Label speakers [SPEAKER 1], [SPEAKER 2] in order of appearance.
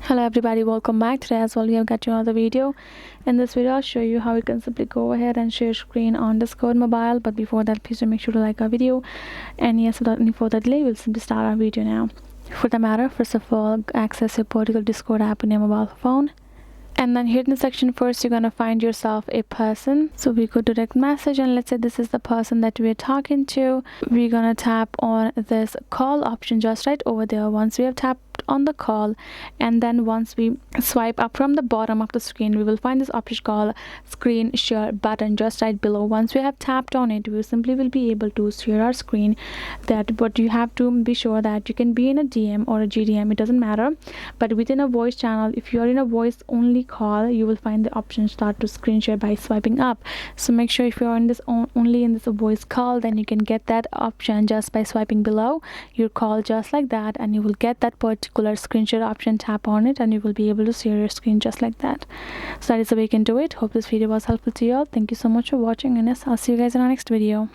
[SPEAKER 1] Hello everybody, welcome back. Today as well we have got you another video. In this video I'll show you how you can simply go ahead and share screen on Discord mobile. But before that, please do make sure to like our video. And yes, without any further delay, we'll simply start our video now. For the matter, first of all, access your particular Discord app on your mobile phone. And then here in the section, first you're gonna find yourself a person. So we go to direct message, and let's say this is the person that we're talking to. We're gonna tap on this call option just right over there. Once we have tapped on the call, and then once we swipe up from the bottom of the screen, we will find this option called screen share button just right below. Once we have tapped on it, we simply will be able to share our screen. But you have to be sure that you can be in a DM or a GDM, it doesn't matter. But within a voice channel, if you are in a voice only call, you will find the option start to screen share by swiping up. So make sure if you are in this only in this voice call, then you can get that option just by swiping below your call just like that, and you will get that particular screen share option. Tap on it and you will be able to share your screen just like that. So that is the way you can do it. Hope this video was helpful to you all. Thank you so much for watching, and yes, I'll see you guys in our next video.